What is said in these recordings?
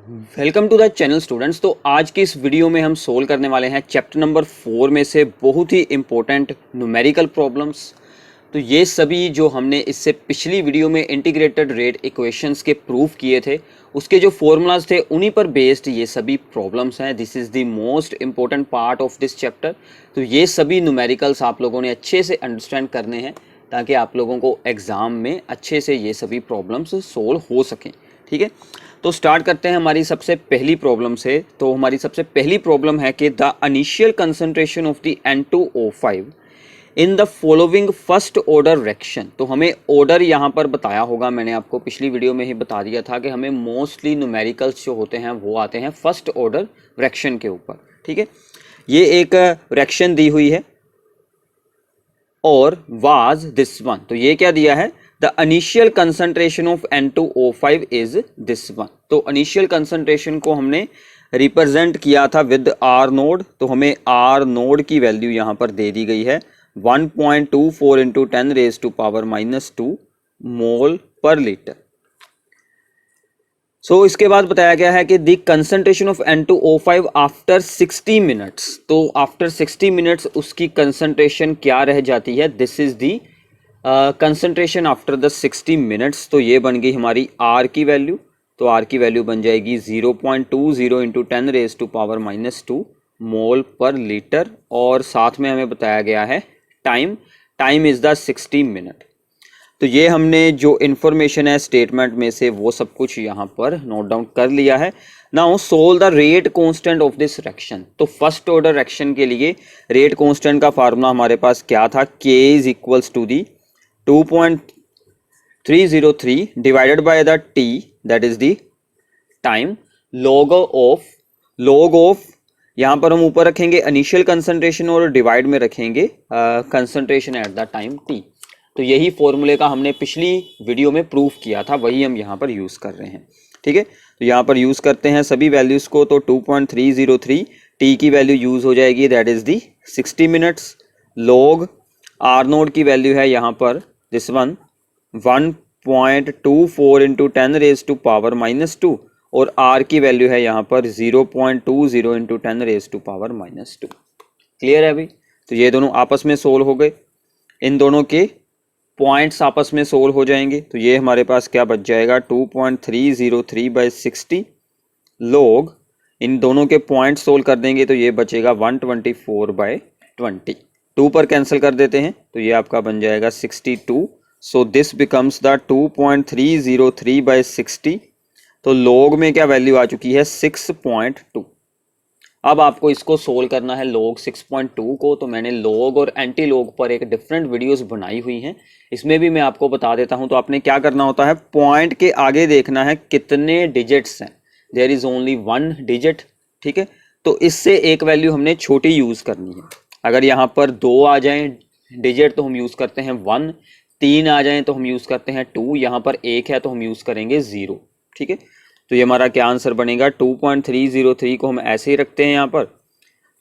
Welcome to the channel students. तो आज की इस वीडियो में हम सोल्व करने वाले हैं चैप्टर नंबर 4 में से बहुत ही इम्पोर्टेंट न्यूमेरिकल प्रॉब्लम्स। तो ये सभी जो हमने इससे पिछली वीडियो में इंटीग्रेटेड रेट इक्वेशंस के प्रूफ किए थे, उसके जो फॉर्मूलाज थे उन्हीं पर बेस्ड ये सभी प्रॉब्लम्स हैं। This is the most important part of this chapter. तो ये सभी न्यूमेरिकल्स आप लोगों ने अच्छे से अंडरस्टैंड करने हैं ताकि आप लोगों को एग्ज़ाम में अच्छे से ये सभी प्रॉब्लम्स सोल्व हो सकें। ठीक है, तो स्टार्ट करते हैं हमारी सबसे पहली प्रॉब्लम से। तो हमारी सबसे पहली प्रॉब्लम है कि the initial concentration of the N2O5 in the following first order reaction. तो हमें ऑर्डर यहाँ पर बताया होगा, मैंने आपको पिछली वीडियो में ही बता दिया था कि हमें मोस्टली न्यूमेरिकल्स जो होते हैं वो आते हैं फर्स्ट ऑर्डर रिएक्शन के ऊपर। ठीक है, ये एक रिएक्शन दी हुई है और वाज दिस वन। तो ये क्या दिया है, the initial concentration of N2O5 is this one. तो इनिशियल कंसंट्रेशन को हमने रिप्रेजेंट किया था विद आर नोड। तो हमें आर नोड की वैल्यू यहाँ पर दे दी गई है 1.24 इंटू 10⁻⁻² मोल पर लीटर। सो इसके बाद बताया गया है कि the concentration of N2O5 after 60 minutes. तो आफ्टर 60 मिनट्स उसकी कंसंट्रेशन क्या रह जाती है, this is the concentration after the 60 minutes. तो ये बन गई हमारी आर की वैल्यू। तो आर की वैल्यू बन जाएगी 0.20 इंटू 10⁻² मोल पर लीटर। और साथ में हमें बताया गया है टाइम इज द 60 मिनट। तो ये हमने जो इन्फॉर्मेशन है स्टेटमेंट में से वो सब कुछ यहाँ पर नोट डाउन कर लिया है। Now solve the rate constant of this reaction. तो फर्स्ट ऑर्डर रिएक्शन के लिए रेट कांस्टेंट का फार्मूला हमारे पास क्या था, K is equals to the 2.303 divided by the T that is the time log of यहाँ पर हम ऊपर रखेंगे इनिशियल कंसंट्रेशन और डिवाइड में रखेंगे concentration at the time T। तो यही फॉर्मूले का हमने पिछली वीडियो में प्रूफ किया था, वही हम यहाँ पर यूज़ कर रहे हैं। ठीक है, तो यहाँ पर यूज़ करते हैं सभी वैल्यूज़ को। तो 2.303 T की वैल्यू यूज़ हो जाएगी that is the 60 minutes. Log are node की वैल्यू है यहाँ पर दिस वन 1.24 इंटू 10⁻⁻² और आर की वैल्यू है यहाँ पर 0.20 इंटू 10⁻⁻²। क्लियर है अभी? तो ये दोनों आपस में सोल्व हो गए, इन दोनों के पॉइंट्स आपस में सोल्व हो जाएंगे। तो ये हमारे पास क्या बच जाएगा 2.303/60 लॉग, इन दोनों के पॉइंट सोल्व कर देंगे तो ये बचेगा 124/20। 2 पर कैंसिल कर देते हैं तो ये आपका बन जाएगा 62। So this becomes the 2.303/60। तो लॉग में क्या वैल्यू आ चुकी है 6.2। अब आपको इसको सोल्व करना है लॉग 6.2 को। तो मैंने लॉग और एंटी लॉग पर एक डिफरेंट वीडियोस बनाई हुई हैं, इसमें भी मैं आपको बता देता हूं। तो आपने क्या करना होता है, पॉइंट के आगे देखना है कितने डिजिट्स हैं, देयर इज ओनली 1 डिजिट। ठीक है, तो इससे एक वैल्यू हमने छोटी यूज करनी है। अगर यहाँ पर 2 आ जाएं डिजिट तो हम यूज करते हैं 1, 3 आ जाएं तो हम यूज करते हैं 2, यहाँ पर 1 है तो हम यूज करेंगे 0। ठीक है, तो ये हमारा क्या आंसर बनेगा 2.303 को हम ऐसे ही रखते हैं यहाँ पर।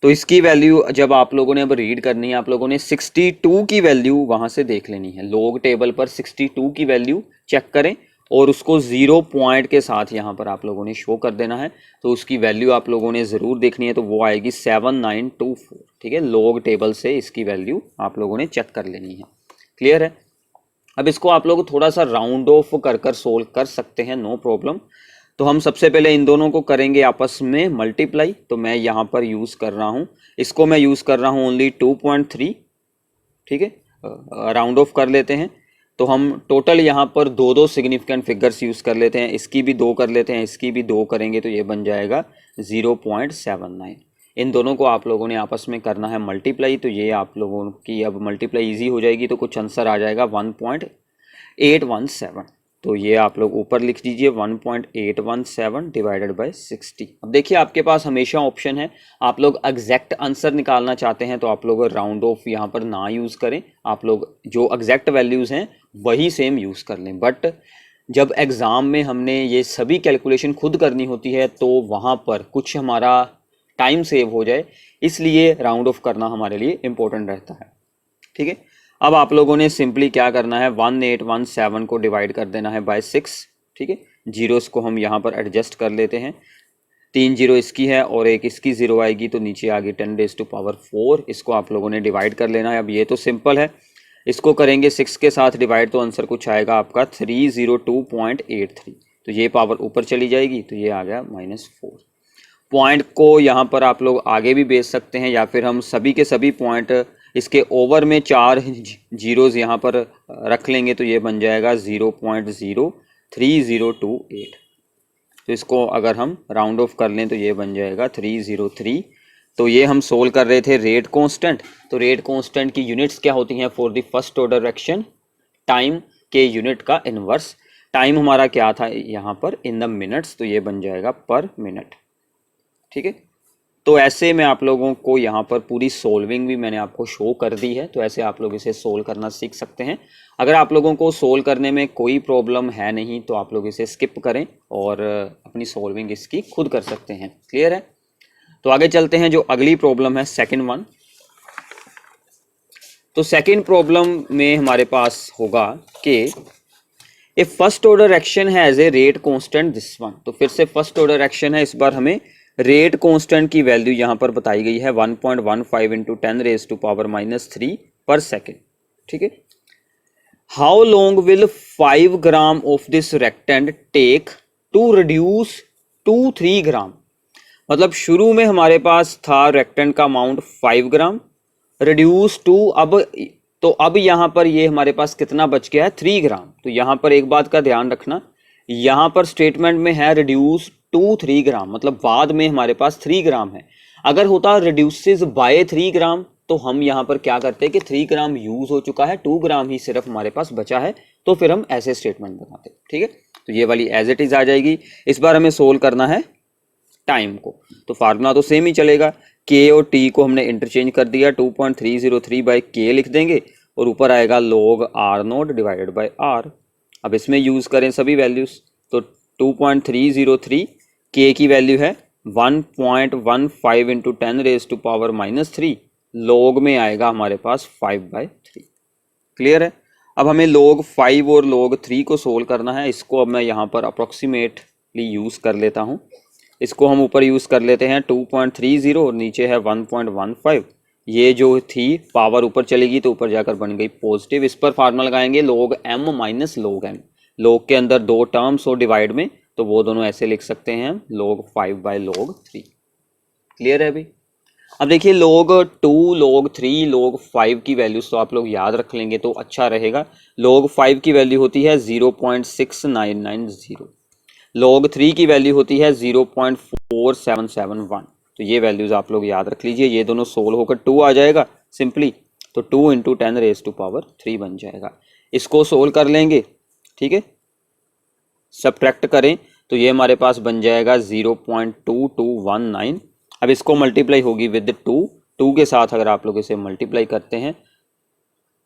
तो इसकी वैल्यू जब आप लोगों ने अब रीड करनी है, आप लोगों ने 62 की वैल्यू वहां से देख लेनी है। लॉग टेबल पर 62 की वैल्यू चेक करें और उसको 0 पॉइंट के साथ यहाँ पर आप लोगों ने शो कर देना है। तो उसकी वैल्यू आप लोगों ने ज़रूर देखनी है, तो वो आएगी 7924। ठीक है, लॉग टेबल से इसकी वैल्यू आप लोगों ने चेक कर लेनी है। क्लियर है? अब इसको आप लोग थोड़ा सा राउंड ऑफ कर सोल्व कर सकते हैं, नो प्रॉब्लम। तो हम सबसे पहले इन दोनों को करेंगे आपस में मल्टीप्लाई। तो मैं यहाँ पर यूज़ कर रहा हूँ, इसको मैं यूज़ कर रहा हूँ ओनली 2.3। ठीक है, राउंड ऑफ कर लेते हैं। तो हम टोटल यहाँ पर 2 सिग्निफिकेंट फिगर्स यूज़ कर लेते हैं, इसकी भी 2 कर लेते हैं, इसकी भी 2 करेंगे तो ये बन जाएगा 0.79। इन दोनों को आप लोगों ने आपस में करना है मल्टीप्लाई। तो ये आप लोगों की अब मल्टीप्लाई ईजी हो जाएगी, तो कुछ आंसर आ जाएगा 1.817। तो ये आप लोग ऊपर लिख दीजिए 1.817 डिवाइडेड बाय 60। अब देखिए आपके पास हमेशा ऑप्शन है, आप लोग एग्जैक्ट आंसर निकालना चाहते हैं तो आप लोग राउंड ऑफ यहाँ पर ना यूज़ करें, आप लोग जो एग्जैक्ट वैल्यूज़ हैं वही सेम यूज़ कर लें। बट जब एग्ज़ाम में हमने ये सभी कैलकुलेशन खुद करनी होती है तो वहाँ पर कुछ हमारा टाइम सेव हो जाए, इसलिए राउंड ऑफ करना हमारे लिए इम्पोर्टेंट रहता है। ठीक है, अब आप लोगों ने सिंपली क्या करना है 1817 को डिवाइड कर देना है बाय 6। ठीक है, जीरोस को हम यहाँ पर एडजस्ट कर लेते हैं। 3 जीरो इसकी है और एक इसकी ज़ीरो आएगी, तो नीचे आ गई 10⁴। इसको आप लोगों ने डिवाइड कर लेना है। अब ये तो सिंपल है, इसको करेंगे 6 के साथ डिवाइड तो आंसर कुछ आएगा आपका 302.83। तो ये पावर ऊपर चली जाएगी, तो ये आ गया -4। पॉइंट को यहाँ पर आप लोग आगे भी भेज सकते हैं, या फिर हम सभी के सभी पॉइंट इसके ओवर में 4 जीरोज़ यहाँ पर रख लेंगे, तो ये बन जाएगा 0.03028। तो इसको अगर हम राउंड ऑफ कर लें तो ये बन जाएगा 303। तो ये हम सोल्व कर रहे थे रेट कांस्टेंट। तो रेट कांस्टेंट की यूनिट्स क्या होती हैं for the first order action? Time के यूनिट का इनवर्स। टाइम हमारा क्या था यहाँ पर इन द मिनट्स, तो ये बन जाएगा पर मिनट। ठीक है, तो ऐसे मैं आप लोगों को यहाँ पर पूरी सोल्विंग भी मैंने आपको शो कर दी है, तो ऐसे आप लोग इसे सोल्व करना सीख सकते हैं। अगर आप लोगों को सोल्व करने में कोई प्रॉब्लम है नहीं तो आप लोग इसे स्किप करें और अपनी सोल्विंग इसकी खुद कर सकते हैं। क्लियर है? तो आगे चलते हैं, जो अगली प्रॉब्लम है सेकंड वन। तो सेकंड प्रॉब्लम में हमारे पास होगा कि ए फर्स्ट ऑर्डर एक्शन है as a rate constant this one. तो फिर से फर्स्ट ऑर्डर एक्शन है, इस बार हमें रेट कांस्टेंट की वैल्यू यहाँ पर बताई गई है 1.15 इंटू 10⁻³ पर सेकेंड। ठीक है, how long will 5 gram of this reactant take to reduce to 3 gram. मतलब शुरू में हमारे पास था रेक्टेंट का अमाउंट 5 ग्राम, रिड्यूस टू अब यहाँ पर ये हमारे पास कितना बच गया है 3 ग्राम। तो यहाँ पर एक बात का ध्यान रखना, यहाँ पर स्टेटमेंट में है रिड्यूस टू 3 ग्राम, मतलब बाद में हमारे पास 3 ग्राम है। अगर होता रिड्यूसेस बाय 3 ग्राम तो हम यहाँ पर क्या करते हैं कि 3 ग्राम यूज हो चुका है, 2 ग्राम ही सिर्फ हमारे पास बचा है, तो फिर हम ऐसे स्टेटमेंट बनाते हैं। ठीक है, तो ये वाली एज इट इज आ जाएगी। इस बार हमें सोल्व करना है टाइम को, तो फार्मूला तो सेम ही चलेगा। के और टी को हमने इंटरचेंज कर दिया, 2.303 बाई के लिख देंगे और ऊपर आएगा log R0 divided by R। अब इसमें यूज करें सभी वैल्यूज, तो 2.303 के की वैल्यू है 1.15 इंटू 10⁻³ log में आएगा हमारे पास 5/3। क्लियर है? अब हमें log 5 और log 3 को सोल्व करना है। इसको अब मैं यहाँ पर अप्रोक्सीमेटली यूज़ कर लेता हूँ। इसको हम ऊपर यूज़ कर लेते हैं 2.30 और नीचे है 1.15। ये जो थी पावर ऊपर चलेगी तो ऊपर जाकर बन गई पॉजिटिव। इस पर फार्मूला लगाएंगे log m minus log n। log के अंदर 2 टर्म्स और डिवाइड में, तो वो दोनों ऐसे लिख सकते हैं log 5/log 3। क्लियर है अभी? अब देखिए log 2, log 3, log 5 की वैल्यूज तो आप लोग याद रख लेंगे तो अच्छा रहेगा। log 5 की वैल्यू होती है 0.6990, log 3 की वैल्यू होती है 0.4771। तो ये वैल्यूज आप लोग याद रख लीजिए। ये दोनों सोल्व होकर 2 आ जाएगा सिंपली, तो 2 इंटू 10⁻³ बन जाएगा। इसको सोल्व कर लेंगे, ठीक है, सब्ट्रैक्ट करें तो ये हमारे पास बन जाएगा 0.2219। अब इसको मल्टीप्लाई होगी विद 2 के साथ अगर आप लोग इसे मल्टीप्लाई करते हैं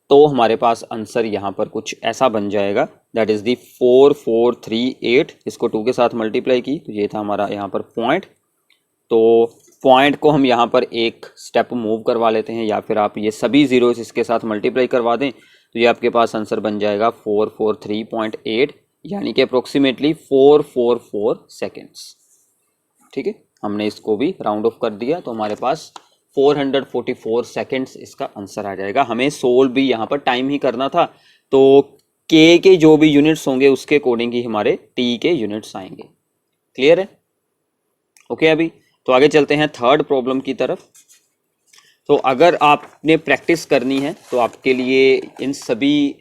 तो हमारे पास आंसर यहाँ पर कुछ ऐसा बन जाएगा, दैट इज दी 4438। इसको 2 के साथ मल्टीप्लाई की तो ये था हमारा यहाँ पर पॉइंट। तो पॉइंट को हम यहाँ पर एक स्टेप मूव करवा लेते हैं, या फिर आप ये सभी जीरोस इसके साथ मल्टीप्लाई करवा दें तो ये आपके पास आंसर बन जाएगा 443.8, यानी कि अप्रोक्सीमेटली 444 सेकेंड्स। ठीक है, हमने इसको भी राउंड ऑफ कर दिया तो हमारे पास 444 सेकेंड्स इसका आंसर आ जाएगा। हमें सोल्व भी यहाँ पर टाइम ही करना था, तो के जो भी यूनिट्स होंगे उसके अकॉर्डिंग ही हमारे टी के यूनिट्स आएंगे। क्लियर है? ओके, अभी तो आगे चलते हैं थर्ड प्रॉब्लम की तरफ। तो अगर आपने प्रैक्टिस करनी है तो आपके लिए इन सभी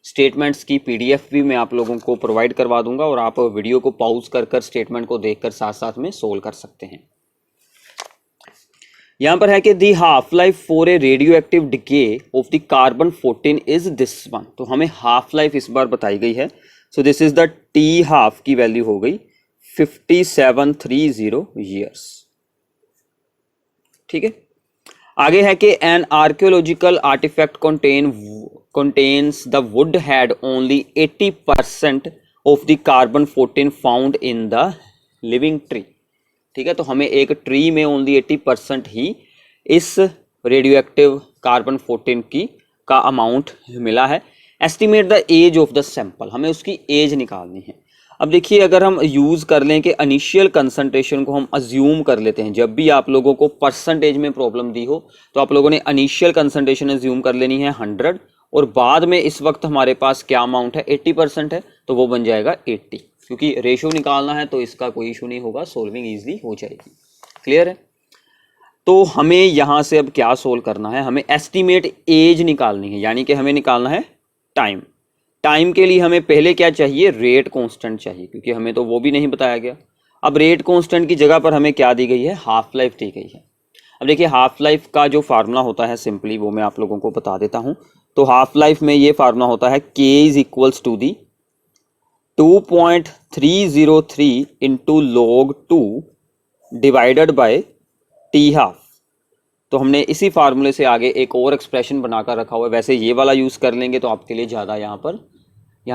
स्टेटमेंट्स की पीडीएफ भी मैं आप लोगों को प्रोवाइड करवा दूंगा और आप वीडियो को पॉज कर स्टेटमेंट को देखकर साथ साथ में सोल्व कर सकते हैं। यहां पर है कि the half life for a radioactive decay of the carbon 14 is this one. तो हमें हाफ लाइफ इस बार बताई गई है, so this is the T half की वैल्यू हो गई 5730 ईयर्स। ठीक है, आगे है कि an archaeological artefact contains the wood had only 80% of the carbon 14 found in the living tree। ठीक है, तो हमें एक ट्री में ओनली 80% ही इस रेडियो एक्टिव कार्बन 14 का अमाउंट मिला है। Estimate the age of the sample, हमें उसकी एज निकालनी है। अब देखिए अगर हम यूज़ कर लें कि इनिशियल कंसंट्रेशन को हम अज्यूम कर लेते हैं, जब भी आप लोगों को परसेंटेज में प्रॉब्लम दी हो तो आप लोगों ने इनिशियल कंसंट्रेशन अज्यूम कर लेनी है 100, और बाद में इस वक्त हमारे पास क्या अमाउंट है 80% है, तो वो बन जाएगा 80, क्योंकि रेशो निकालना है तो इसका कोई इशू नहीं होगा, सोल्विंग ईजिली हो जाएगी। क्लियर है? तो हमें यहाँ से अब क्या सोल्व करना है, हमें एस्टिमेट एज निकालनी है, यानी कि हमें निकालना है टाइम। टाइम के लिए हमें पहले क्या चाहिए, रेट कांस्टेंट चाहिए, क्योंकि हमें तो वो भी नहीं बताया गया। अब रेट कांस्टेंट की जगह पर हमें क्या दी गई है, हाफ लाइफ दी गई है। अब देखिए हाफ लाइफ का जो फार्मूला होता है सिंपली वो मैं आप लोगों को बता देता हूं। तो हाफ लाइफ में ये फार्मूला होता है k is equals to the 2.303 into log 2 divided by T half. तो हमने इसी फार्मूले से आगे एक और एक्सप्रेशन बनाकर रखा हुआ है, वैसे ये वाला यूज़ कर लेंगे तो आपके लिए ज़्यादा यहाँ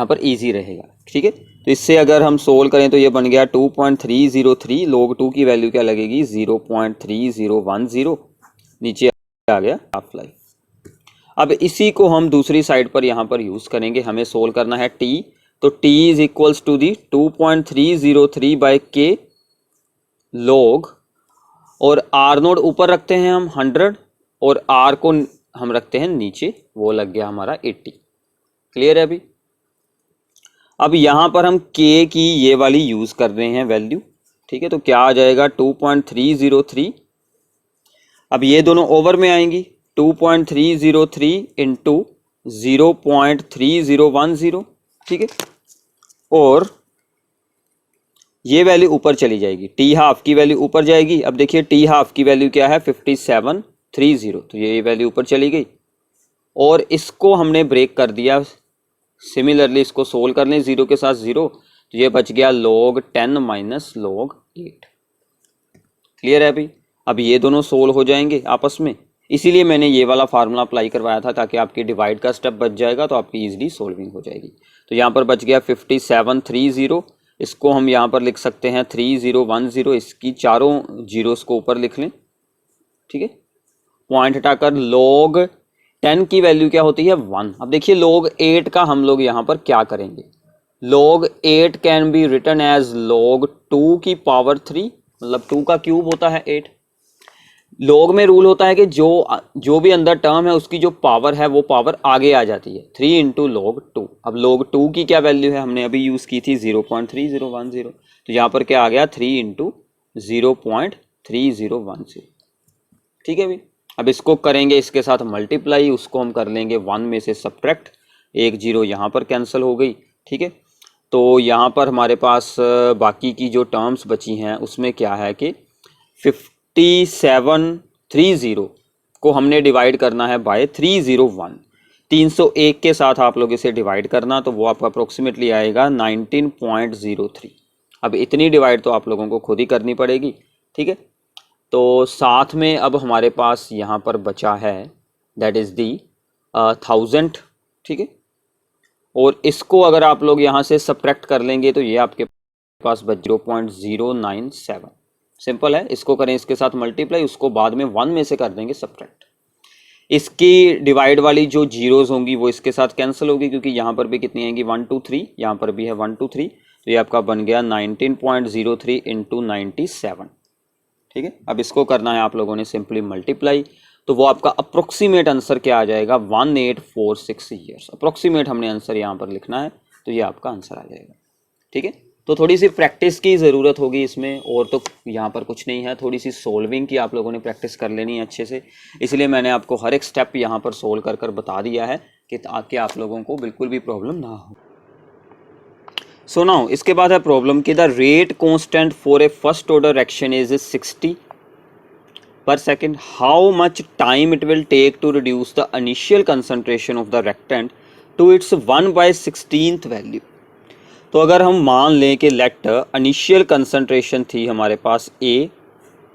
पर इजी रहेगा। ठीक है, तो इससे अगर हम सोल्व करें तो ये बन गया 2.303, log 2 की वैल्यू क्या लगेगी 0.3010, नीचे आ गया हाफ लाइफ। अब इसी को हम दूसरी साइड पर यहाँ पर यूज़ करेंगे, हमें सोल्व करना है t, तो t is equals to the 2.303 by k log, और आर नोड ऊपर रखते हैं हम 100 और आर को हम रखते हैं नीचे, वो लग गया हमारा 80। क्लियर है अभी? अब यहाँ पर हम k की ये वाली यूज़ कर रहे हैं वैल्यू। ठीक है, तो क्या आ जाएगा 2.303, अब ये दोनों ओवर में आएंगी, 2.303 इंटू 0.3010। ठीक है, और ये वैल्यू ऊपर चली जाएगी, टी हाफ की वैल्यू ऊपर जाएगी। अब देखिए टी हाफ की वैल्यू क्या है 5730, तो ये वैल्यू ऊपर चली गई, और इसको हमने ब्रेक कर दिया। सिमिलरली इसको सोल्व कर लें, 0 के साथ 0, तो ये बच गया log 10 माइनस log 8। क्लियर है अभी? अब ये दोनों सोल्व हो जाएंगे आपस में, इसीलिए मैंने ये वाला फार्मूला अप्लाई करवाया था ताकि आपकी डिवाइड का स्टेप बच जाएगा, तो आपकी इजीली सोल्विंग हो जाएगी। तो यहाँ पर बच गया 5730, इसको हम यहाँ पर लिख सकते हैं 3010, इसकी चारों जीरोस को ऊपर लिख लें। ठीक है, पॉइंट हटाकर log 10 की वैल्यू क्या होती है 1। अब देखिए log 8 का हम लोग यहाँ पर क्या करेंगे, log 8 can be written as log 2 की पावर 3, मतलब 2 का क्यूब होता है 8। log में रूल होता है कि जो भी अंदर टर्म है उसकी जो पावर है वो पावर आगे आ जाती है, 3 इंटू log 2। अब log 2 की क्या वैल्यू है, हमने अभी यूज़ की थी 0.3010, तो यहाँ पर क्या आ गया 3 इंटू 0.3010। ठीक है भाई, अब इसको करेंगे इसके साथ मल्टीप्लाई, उसको हम कर लेंगे 1 में से सब्ट्रैक्ट, 1 0 यहाँ पर कैंसिल हो गई। ठीक है, तो यहाँ पर हमारे पास बाकी की जो टर्म्स बची हैं उसमें क्या है कि 5730 को हमने डिवाइड करना है बाय 301, 301 के साथ आप लोग इसे डिवाइड करना, तो वो आपका अप्रोक्सीमेटली आएगा 19.03। अब इतनी डिवाइड तो आप लोगों को खुद ही करनी पड़ेगी। ठीक है, तो साथ में अब हमारे पास यहाँ पर बचा है दैट इज़ दी 1000। ठीक है, और इसको अगर आप लोग यहाँ से सब्ट्रैक्ट कर लेंगे तो ये आपके पास बच 0.097। सिंपल है, इसको करें इसके साथ मल्टीप्लाई, उसको बाद में 1 में से कर देंगे सब्ट्रैक्ट। इसकी डिवाइड वाली जो जीरोज होंगी वो इसके साथ कैंसिल होगी, क्योंकि यहाँ पर भी कितनी आएंगी 1 2 3, यहाँ पर भी है 1 2 3, तो ये आपका बन गया 19.03 इंटू 97। ठीक है, अब इसको करना है आप लोगों ने सिंपली मल्टीप्लाई, तो वो आपका अप्रोक्सीमेट आंसर क्या आ जाएगा 1846 ईयर्स। अप्रोक्सीमेट हमने आंसर यहाँ पर लिखना है, तो ये आपका आंसर आ जाएगा। ठीक है, तो थोड़ी सी प्रैक्टिस की ज़रूरत होगी इसमें, और तो यहाँ पर कुछ नहीं है, थोड़ी सी सोल्विंग की आप लोगों ने प्रैक्टिस कर लेनी है अच्छे से, इसलिए मैंने आपको हर एक स्टेप यहाँ पर सोल्व कर कर बता दिया है कि ताकि आप लोगों को बिल्कुल भी प्रॉब्लम ना हो। सो नाउ इसके बाद है प्रॉब्लम कि the rate constant for a first order action is 60 per second. How much time it will take to reduce the initial concentration of the reactant to its 1/16th value? तो अगर हम मान लें कि लेट इनिशियल कंसंट्रेशन थी हमारे पास A,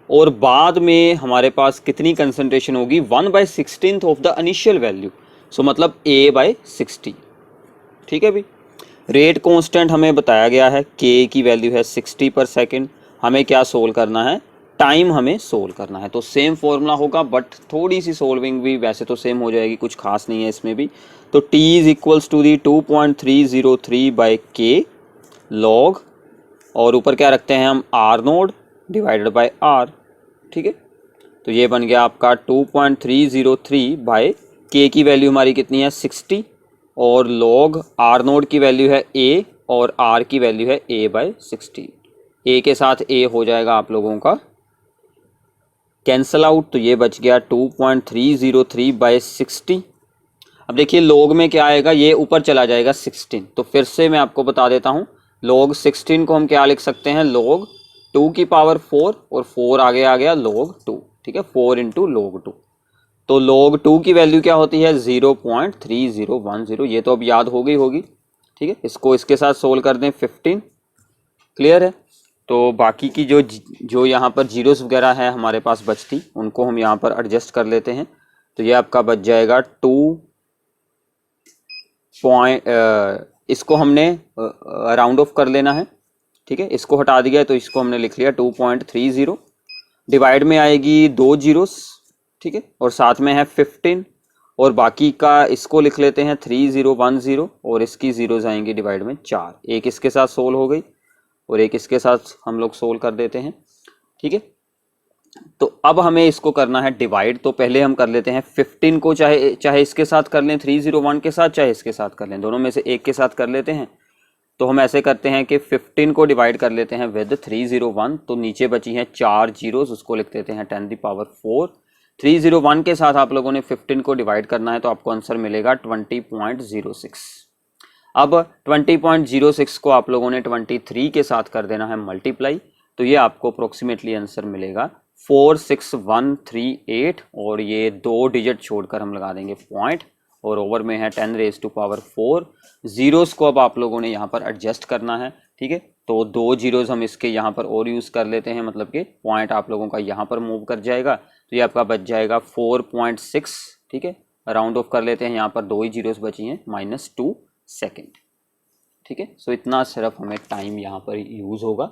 और बाद में हमारे पास कितनी कंसंट्रेशन होगी 1/16th of the initial value, so मतलब A/60। ठीक है भाई, रेट कांस्टेंट हमें बताया गया है, K की वैल्यू है 60 पर सेकेंड, हमें क्या सोल्व करना है, टाइम हमें सोल्व करना है। तो सेम फॉर्मूला होगा बट थोड़ी सी सोल्विंग भी वैसे तो सेम हो जाएगी, कुछ खास नहीं है इसमें भी। तो T is equals to the 2.303 by k log और ऊपर क्या रखते हैं हम r naught divided by r, ठीक है। तो ये बन गया आपका 2.303 बाय k की वैल्यू हमारी कितनी है 60 और log r नोड की वैल्यू है a और r की वैल्यू है a बाय 60। a के साथ a हो जाएगा आप लोगों का कैंसल आउट, तो ये बच गया 2.303 बाय 60। अब देखिए log में क्या आएगा, ये ऊपर चला जाएगा 16। तो फिर से मैं आपको बता देता हूँ, log 16 को हम क्या लिख सकते हैं, log 2 की पावर 4 और 4 आगे आ गया log 2, ठीक है, 4 इंटू log 2। तो log 2 की वैल्यू क्या होती है 0.3010, ये तो अब याद हो गई होगी, ठीक है। इसको इसके साथ सोल्व कर दें 15, क्लियर है। तो बाकी की जो यहाँ पर जीरोस वगैरह है हमारे पास बचती, उनको हम यहाँ पर एडजस्ट कर लेते हैं। तो ये आपका बच जाएगा 2 इसको हमने राउंड ऑफ कर लेना है, ठीक है। इसको हटा दिया है तो इसको हमने लिख लिया 2.30, डिवाइड में आएगी 2 जीरोस, ठीक है, और साथ में है 15 और बाकी का इसको लिख लेते हैं 3010 और इसकी जीरोस आएंगी डिवाइड में 4। एक इसके साथ सोल्व हो गई और एक इसके साथ हम लोग सोल्व कर देते हैं, ठीक है। तो अब हमें इसको करना है डिवाइड, तो पहले हम कर लेते हैं 15 को, चाहे इसके साथ कर लें 301 के साथ, चाहे इसके साथ कर लें, दोनों में से एक के साथ कर लेते हैं। तो हम ऐसे करते हैं कि 15 को डिवाइड कर लेते हैं विद 301, तो नीचे बची हैं 4 जीरोस, उसको लिख देते हैं 10 की पावर 4। 301 के साथ आप लोगों ने 15 को डिवाइड करना है तो आपको आंसर मिलेगा 20.06। अब 20.06 को आप लोगों ने 23 के साथ कर देना है मल्टीप्लाई, तो ये आपको अप्रोक्सीमेटली आंसर मिलेगा 46138 और ये 2 डिजिट छोड़कर हम लगा देंगे पॉइंट और ओवर में है 10 रेज़ टू पावर 4। जीरोस को अब आप लोगों ने यहाँ पर एडजस्ट करना है, ठीक है। तो 2 जीरोस हम इसके यहाँ पर और यूज़ कर लेते हैं, मतलब कि पॉइंट आप लोगों का यहाँ पर मूव कर जाएगा, तो ये आपका बच जाएगा 4.6, ठीक है। राउंड ऑफ कर लेते हैं, यहाँ पर 2 ही जीरोस बची हैं, -2 सेकेंड, ठीक है। सो इतना सिर्फ हमें टाइम यहाँ पर यूज़ होगा।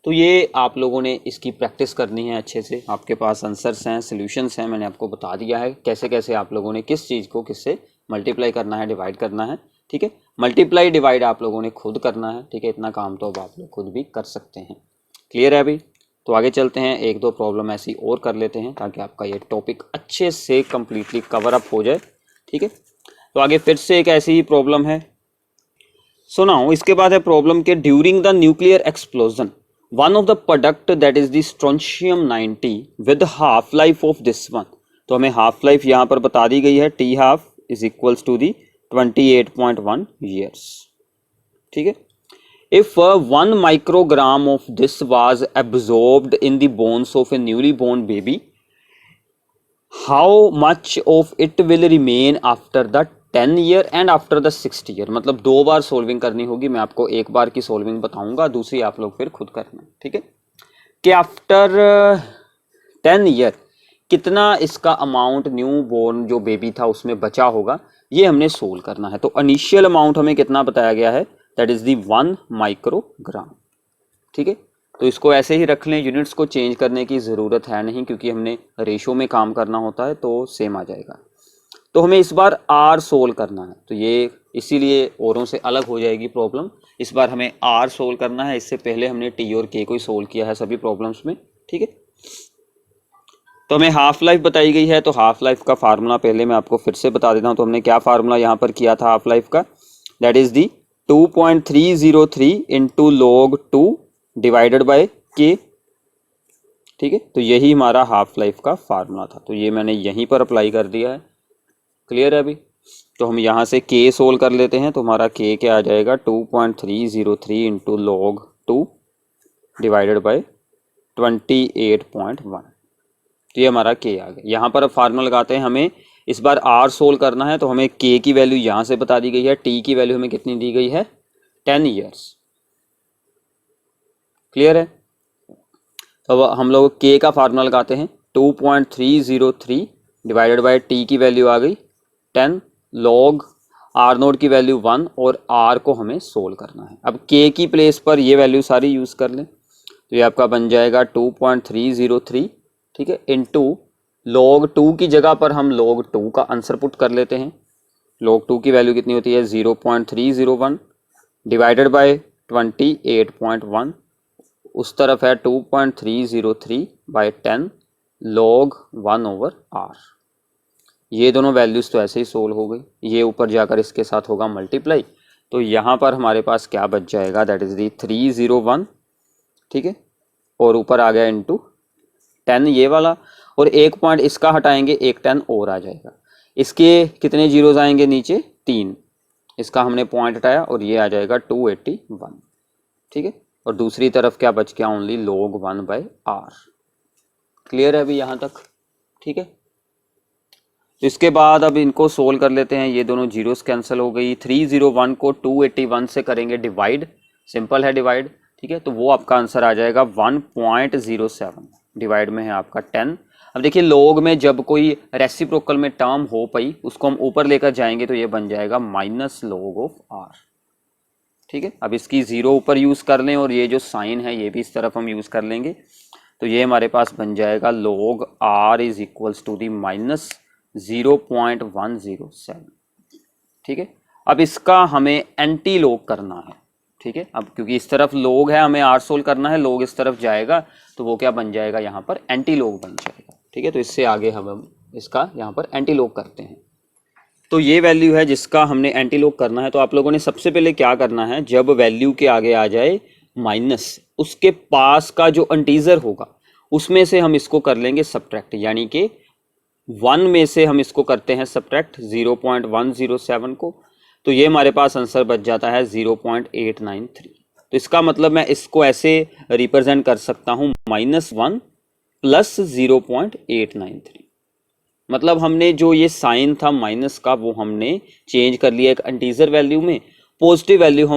तो ये आप लोगों ने इसकी प्रैक्टिस करनी है अच्छे से, आपके पास आंसर्स हैं, सॉल्यूशंस हैं, मैंने आपको बता दिया है कैसे कैसे आप लोगों ने किस चीज़ को किससे मल्टीप्लाई करना है, डिवाइड करना है, ठीक है। मल्टीप्लाई डिवाइड आप लोगों ने खुद करना है, ठीक है। इतना काम तो अब आप लोग खुद भी कर सकते हैं, क्लियर है अभी। तो आगे चलते हैं, 1-2 प्रॉब्लम ऐसी और कर लेते हैं ताकि आपका ये टॉपिक अच्छे से कम्प्लीटली कवर अप हो जाए, ठीक है। तो आगे फिर से एक ऐसी ही प्रॉब्लम है, सुनाओ। इसके बाद है प्रॉब्लम के during the nuclear explosion one of the product that is the strontium 90 with half life of this one. तो हमें हाफ लाइफ यहाँ पर बता दी गई है, T half is equals to the 28.1 years, ठीक है। If 1 microgram of this was absorbed in the bones of a newly born baby, how much of it will remain after the 10 year and after the 60 year. मतलब 2 बार solving करनी होगी, मैं आपको एक बार की solving बताऊंगा, दूसरी आप लोग फिर खुद करना, ठीक है। कि आफ्टर 10 ईयर कितना इसका अमाउंट न्यू बोर्न जो बेबी था उसमें बचा होगा, ये हमने सोल्व करना है। तो इनिशियल अमाउंट हमें कितना बताया गया है, दैट इज दी 1 माइक्रोग्राम, ठीक है। तो इसको ऐसे ही रख लें, यूनिट्स को चेंज करने की ज़रूरत है नहीं क्योंकि हमने रेशो में काम करना होता है, तो सेम आ जाएगा। तो हमें इस बार आर सोल्व करना है, तो ये इसीलिए औरों से अलग हो जाएगी प्रॉब्लम। इस बार हमें आर सोल्व करना है, इससे पहले हमने टी और के को ही सोल्व किया है सभी प्रॉब्लम्स में, ठीक है। तो हमें हाफ लाइफ बताई गई है, तो हाफ लाइफ का फार्मूला पहले मैं आपको फिर से बता देता हूँ। तो हमने क्या फार्मूला यहाँ पर किया था हाफ लाइफ का, that is the 2.303 into log 2 divided bye के, ठीक है। तो यही हमारा हाफ लाइफ का फार्मूला था, तो ये मैंने यहीं पर अप्लाई कर दिया है, क्लियर है अभी। तो हम यहाँ से के सोल्व कर लेते हैं, तो हमारा के क्या आ जाएगा 2.303 इंटू log 2 डिवाइडेड बाय 28.1, तो ये हमारा के आ गया। यहाँ पर अब फार्मूला लगाते हैं, हमें इस बार आर सोल्व करना है, तो हमें के की वैल्यू यहाँ से बता दी गई है, टी की वैल्यू हमें कितनी दी गई है 10 ईयर्स, क्लियर है। तो अब हम लोग के का फार्मूला लगाते हैं, 2.303 डिवाइडेड बाय टी की वैल्यू आ गई 10, log आर नोट की वैल्यू 1 और आर को हमें सोल्व करना है। अब के की प्लेस पर ये वैल्यू सारी यूज़ कर लें, तो ये आपका बन जाएगा 2.303, ठीक है, इंटू log 2 की जगह पर हम log 2 का आंसर पुट कर लेते हैं। log 2 की वैल्यू कितनी होती है 0.301 डिवाइडेड बाय 28.1, उस तरफ है 2.303/10 log 1/r। ये दोनों वैल्यूज़ तो ऐसे ही सोल्व हो गई, ये ऊपर जाकर इसके साथ होगा मल्टीप्लाई, तो यहाँ पर हमारे पास क्या बच जाएगा, दैट इज़ दी 301, ठीक है, और ऊपर आ गया इंटू 10 ये वाला, और एक पॉइंट इसका हटाएंगे, एक 10 और आ जाएगा। इसके कितने जीरोज आएंगे नीचे, 3, इसका हमने पॉइंट हटाया और ये आ जाएगा 281, ठीक है, और दूसरी तरफ क्या बच गया, ओनली log 1/r। क्लियर है अभी यहाँ तक, ठीक है। तो इसके बाद अब इनको सोल्व कर लेते हैं, ये दोनों जीरोस कैंसिल हो गई। 301 को 281 से करेंगे डिवाइड, सिंपल है डिवाइड, ठीक है, तो वो आपका आंसर आ जाएगा 1.07, डिवाइड में है आपका 10। अब देखिए लोग में जब कोई रेसिप्रोकल में टर्म हो पाई, उसको हम ऊपर लेकर जाएंगे तो ये बन जाएगा -log(r), ठीक है। अब इसकी जीरो ऊपर यूज कर लें और ये जो साइन है ये भी इस तरफ हम यूज कर लेंगे, तो ये हमारे पास बन जाएगा log r is equals to the -0.107, ठीक है। अब इसका हमें एंटी लॉग करना है, ठीक है। अब क्योंकि इस तरफ log है, हमें r सोल्व करना है, log इस तरफ जाएगा तो वो क्या बन जाएगा, यहाँ पर एंटी लॉग बन जाएगा, ठीक है। तो इससे आगे हम इसका यहाँ पर एंटी लॉग करते हैं। तो ये वैल्यू है जिसका हमने एंटी लॉग करना है। तो आप लोगों ने सबसे पहले क्या करना है, जब वैल्यू के आगे आ जाए माइनस, उसके पास का जो इंटीजर होगा उसमें से हम इसको कर लेंगे सब्ट्रैक्ट, यानी कि 1 में से हम इसको करते हैं सब्ट्रैक्ट 0.107 को, तो ये हमारे पास आंसर बच जाता है 0.893। तो इसका मतलब मैं इसको ऐसे रिप्रेजेंट कर सकता हूँ -1 + 0.893, मतलब हमने जो ये साइन था माइनस का वो हमने चेंज कर लिया एक इंटीजर वैल्यू में, पॉजिटिव वैल्यू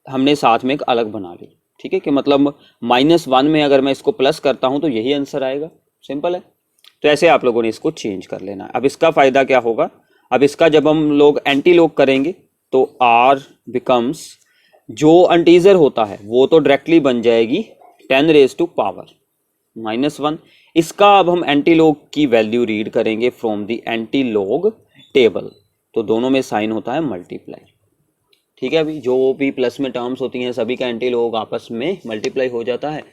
हमने साथ में एक अलग बना ली, ठीक है, कि मतलब -1 में अगर मैं इसको प्लस करता हूं तो यही आंसर आएगा, सिंपल है। तो ऐसे आप लोगों ने इसको चेंज कर लेना है। अब इसका फायदा क्या होगा, अब इसका जब हम लोग एंटी लॉग करेंगे तो r बिकम्स, जो इंटीजर होता है वो तो डायरेक्टली बन जाएगी 10⁻⁻1। इसका अब हम एंटी लॉग की वैल्यू रीड करेंगे from the anti log table, तो दोनों में साइन होता है मल्टीप्लाई, ठीक है। अभी जो भी प्लस में टर्म्स होती हैं सभी का एंटी लॉग आपस में मल्टीप्लाई हो जाता है।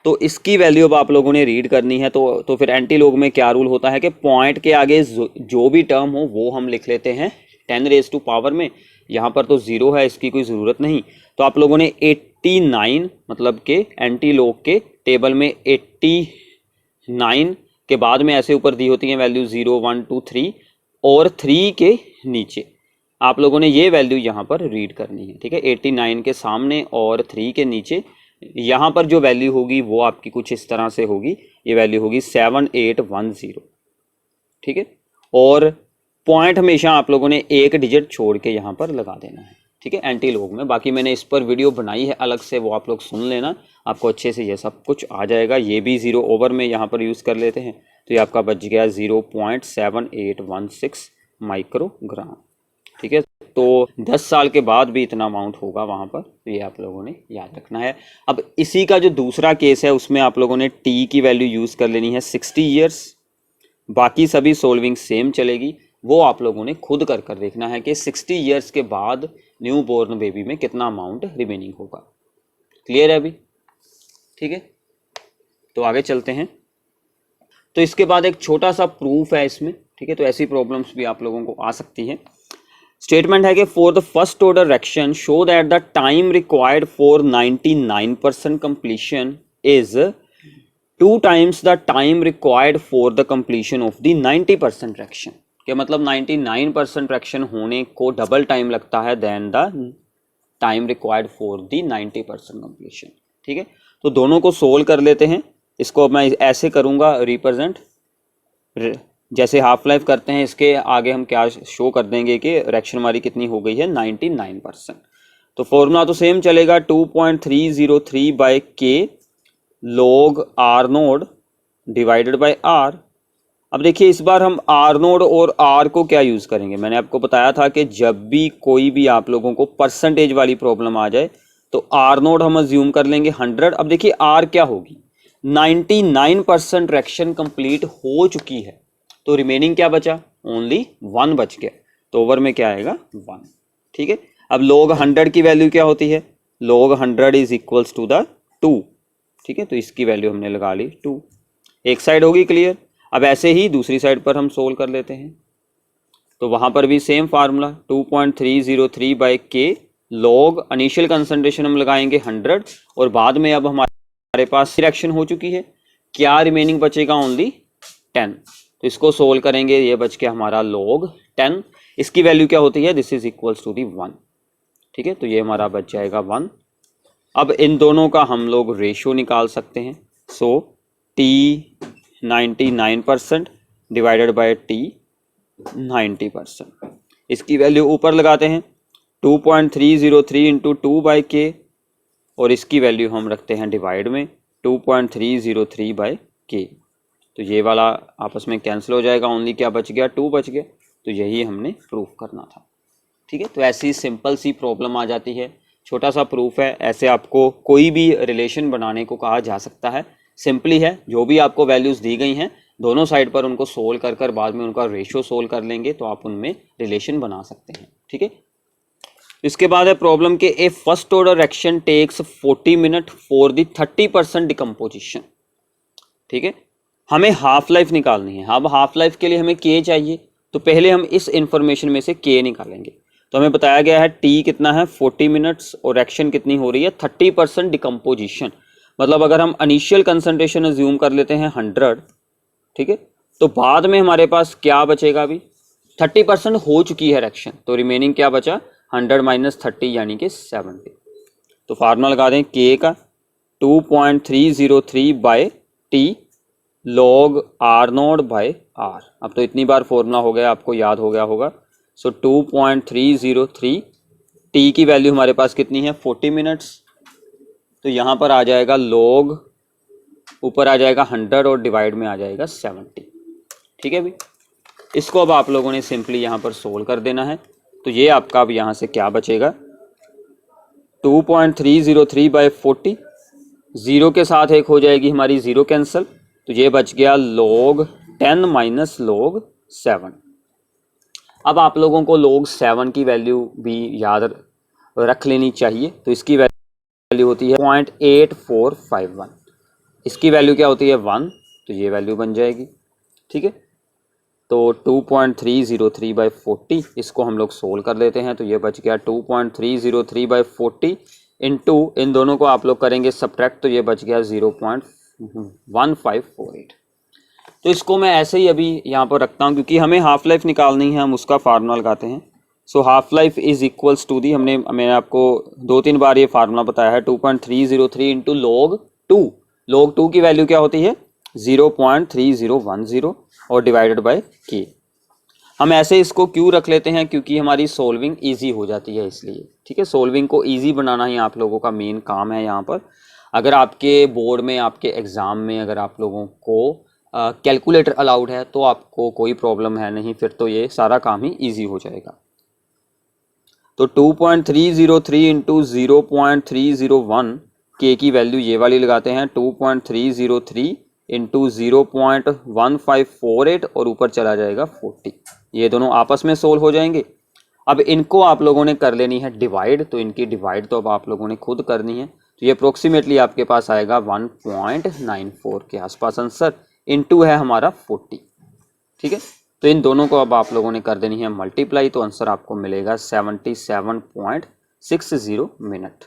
तो इसकी वैल्यू अब आप लोगों ने रीड करनी है, तो फिर एंटी लॉग में क्या रूल होता है कि पॉइंट के आगे जो भी टर्म हो वो हम लिख लेते हैं 10⁻⁻, में यहाँ पर तो 0 है, इसकी कोई ज़रूरत नहीं। तो आप लोगों ने 89 मतलब के एंटी लॉग के टेबल में 89 के बाद में ऐसे ऊपर दी होती हैं वैल्यू 0 1 2 3, और 3 के नीचे आप लोगों ने ये वैल्यू यहाँ पर रीड करनी है, ठीक है। 89 के सामने और 3 के नीचे यहाँ पर जो वैल्यू होगी वो आपकी कुछ इस तरह से होगी, ये वैल्यू होगी 7810, ठीक है। और पॉइंट हमेशा आप लोगों ने एक डिजिट छोड़ के यहाँ पर लगा देना है, ठीक है, एंटी लॉग में। बाकी मैंने इस पर वीडियो बनाई है अलग से, वो आप लोग सुन लेना, आपको अच्छे से ये सब कुछ आ जाएगा। ये भी 0 ओवर में यहाँ पर यूज़ कर लेते हैं, तो ये आपका बच गया 0.7816 माइक्रोग्राम, ठीक है। तो 10 साल के बाद भी इतना अमाउंट होगा वहाँ पर, तो ये आप लोगों ने याद रखना है। अब इसी का जो दूसरा केस है उसमें आप लोगों ने टी की वैल्यू यूज़ कर लेनी है 60 ईयर्स, बाकी सभी सोल्विंग सेम चलेगी, वो आप लोगों ने खुद कर देखना है कि 60 ईयर्स के बाद न्यू बोर्न बेबी में कितना अमाउंट रिमेनिंग होगा। क्लियर है अभी, ठीक है। तो आगे चलते हैं। तो इसके बाद एक छोटा सा प्रूफ है इसमें, ठीक है, तो ऐसी प्रॉब्लम्स भी आप लोगों को आ सकती हैं। स्टेटमेंट है कि for the first order reaction show that the time required for 99% completion is 2 times the time required for the completion of the 90% reaction, कि मतलब 99% रिएक्शन होने को डबल टाइम लगता है then the time required for the 90% completion, ठीक है। तो दोनों को सोल्व कर लेते हैं। इसको मैं ऐसे करूँगा रिप्रेजेंट, जैसे हाफ लाइफ करते हैं, इसके आगे हम क्या शो कर देंगे कि रिएक्शन हमारी कितनी हो गई है 99%। तो फॉर्मूला तो सेम चलेगा 2.303/k log r0 divided by r। अब देखिए इस बार हम r0 और r को क्या यूज़ करेंगे, मैंने आपको बताया था कि जब भी कोई भी आप लोगों को परसेंटेज वाली प्रॉब्लम आ जाए तो r0 हम अज्यूम कर लेंगे 100। अब देखिए r क्या होगी, 99% रिएक्शन कंप्लीट हो चुकी है, तो रिमेनिंग क्या बचा, ओनली 1 बच गया, तो ओवर में क्या आएगा 1, ठीक है। अब log 100 की वैल्यू क्या होती है, log 100 is equals to the 2, ठीक है। तो इसकी वैल्यू हमने लगा ली 2। एक साइड होगी क्लियर। अब ऐसे ही दूसरी साइड पर हम सोल्व कर लेते हैं। तो वहाँ पर भी सेम फार्मूला 2.303 बाई के लॉग इनिशियल कंसंट्रेशन हम लगाएंगे 100 और बाद में अब हमारे पास रिएक्शन हो चुकी है, क्या रिमेनिंग बचेगा? ओनली 10। तो इसको सोल्व करेंगे, ये बच के हमारा log 10, इसकी वैल्यू क्या होती है? This is equals to the 1, ठीक है। तो ये हमारा बच जाएगा 1। अब इन दोनों का हम लोग रेशियो निकाल सकते हैं। सो T 99% डिवाइडेड बाय T 90%, इसकी वैल्यू ऊपर लगाते हैं 2.303 इंटू 2 बाई के और इसकी वैल्यू हम रखते हैं डिवाइड में 2.303 बाई के। तो ये वाला आपस में कैंसिल हो जाएगा, ओनली क्या बच गया? 2 बच गया। तो यही हमने प्रूफ करना था, ठीक है। तो ऐसी सिंपल सी प्रॉब्लम आ जाती है, छोटा सा प्रूफ है। ऐसे आपको कोई भी रिलेशन बनाने को कहा जा सकता है, सिंपली है। जो भी आपको वैल्यूज़ दी गई हैं दोनों साइड पर उनको सोल्व कर कर बाद में उनका रेशियो सोल्व कर लेंगे तो आप उनमें रिलेशन बना सकते हैं, ठीक है। इसके बाद है प्रॉब्लम के a first order reaction takes 40 minute for the 30% decomposition, ठीक है। हमें हाफ लाइफ निकालनी है। अब हाफ लाइफ के लिए हमें के चाहिए, तो पहले हम इस इंफॉर्मेशन में से के निकालेंगे। तो हमें बताया गया है टी कितना है 40 मिनट्स और रिएक्शन कितनी हो रही है 30% डिकम्पोजिशन। मतलब अगर हम इनिशियल कंसंट्रेशन अज्यूम कर लेते हैं 100, ठीक है, तो बाद में हमारे पास क्या बचेगा? अभी 30% हो चुकी है रिएक्शन, तो रिमेनिंग क्या बचा? 100 माइनस 30 यानी कि 70। तो फार्मूला लगा दें के का 2.303 by T log R0 by R। अब तो इतनी बार फॉर्मूला हो गया, आपको याद हो गया होगा। सो 2.303 टी की वैल्यू हमारे पास कितनी है 40 मिनट्स, तो यहाँ पर आ जाएगा log, ऊपर आ जाएगा 100 और डिवाइड में आ जाएगा 70, ठीक है भाई। इसको अब आप लोगों ने सिंपली यहाँ पर सोल्व कर देना है। तो ये आपका अब यहाँ से क्या बचेगा 2.303 बाई 40, ज़ीरो के साथ एक हो जाएगी हमारी ज़ीरो कैंसिल, तो ये बच गया log 10 माइनस log 7। अब आप लोगों को log 7 की वैल्यू भी याद रख लेनी चाहिए। तो इसकी वैल्यू होती है 0.8451, इसकी वैल्यू क्या होती है 1, तो ये वैल्यू बन जाएगी, ठीक है। तो 2.303 बाई 40 इसको हम लोग सोल्व कर लेते हैं। तो ये बच गया 2.303 बाई 40 इंटू इन दोनों को आप लोग करेंगे सब्ट्रैक्ट, तो ये बच गया 0.1548। तो इसको मैं ऐसे ही अभी यहाँ पर रखता हूँ क्योंकि हमें हाफ लाइफ निकालनी है, हम उसका फार्मूला लगाते हैं। So half life is equals to the, मैंने आपको 2-3 बार ये फार्मूला बताया है 2.303 इंटू log 2 की वैल्यू क्या होती है 0.3010 और डिवाइडेड बाय के। हम ऐसे इसको क्यों रख लेते हैं? क्योंकि हमारी सोल्विंग इजी हो जाती है इसलिए, ठीक है। सोल्विंग को इजी बनाना ही आप लोगों का मेन काम है यहाँ पर। अगर आपके बोर्ड में, आपके एग्ज़ाम में अगर आप लोगों को कैलकुलेटर अलाउड है तो आपको कोई प्रॉब्लम है नहीं, फिर तो ये सारा काम ही ईजी हो जाएगा। तो 2.303 इंटू 0.301 के की वैल्यू ये वाली लगाते हैं 2.303 इंटू 0.1548 और ऊपर चला जाएगा 40। ये दोनों आपस में सोल्व हो जाएंगे। अब इनको आप लोगों ने कर लेनी है डिवाइड, तो इनकी डिवाइड तो अब आप लोगों ने खुद करनी है। तो ये अप्रोक्सीमेटली आपके पास आएगा 1.94 के आसपास आंसर, इनटू है हमारा 40, ठीक है। तो इन दोनों को अब आप लोगों ने कर देनी है मल्टीप्लाई, तो आंसर आपको मिलेगा 77.60 मिनट,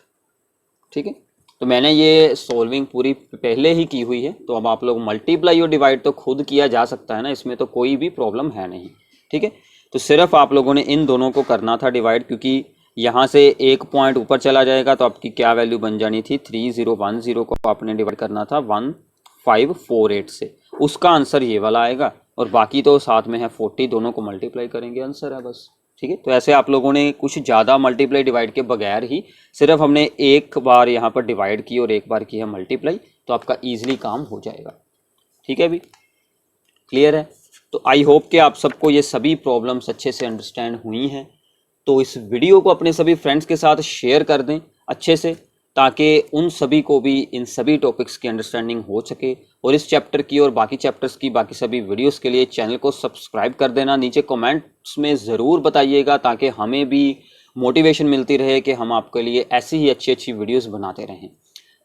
ठीक है। तो मैंने ये सॉल्विंग पूरी पहले ही की हुई है, तो अब आप लोग मल्टीप्लाई और डिवाइड तो खुद किया जा सकता है ना, इसमें तो कोई भी प्रॉब्लम है नहीं, ठीक है। तो सिर्फ आप लोगों ने इन दोनों को करना था डिवाइड, क्योंकि यहाँ से एक पॉइंट ऊपर चला जाएगा तो आपकी क्या वैल्यू बन जानी थी 3010 को आपने डिवाइड करना था 1548 से, उसका आंसर ये वाला आएगा। और बाकी तो साथ में है 40, दोनों को मल्टीप्लाई करेंगे आंसर है बस, ठीक है। तो ऐसे आप लोगों ने कुछ ज़्यादा मल्टीप्लाई डिवाइड के बगैर ही सिर्फ हमने एक बार यहाँ पर डिवाइड की और एक बार की है मल्टीप्लाई, तो आपका ईजिली काम हो जाएगा, ठीक है अभी क्लियर है। तो आई होप कि आप सबको ये सभी प्रॉब्लम्स अच्छे से अंडरस्टैंड हुई हैं। तो इस वीडियो को अपने सभी फ्रेंड्स के साथ शेयर कर दें अच्छे से, ताकि उन सभी को भी इन सभी टॉपिक्स की अंडरस्टैंडिंग हो सके। और इस चैप्टर की और बाकी चैप्टर्स की बाकी सभी वीडियोस के लिए चैनल को सब्सक्राइब कर देना। नीचे कमेंट्स में ज़रूर बताइएगा ताकि हमें भी मोटिवेशन मिलती रहे कि हम आपके लिए ऐसी ही अच्छी अच्छी वीडियोस बनाते रहें।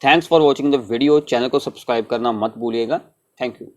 Thanks for watching the video. Channel को सब्सक्राइब करना मत भूलिएगा। Thank you.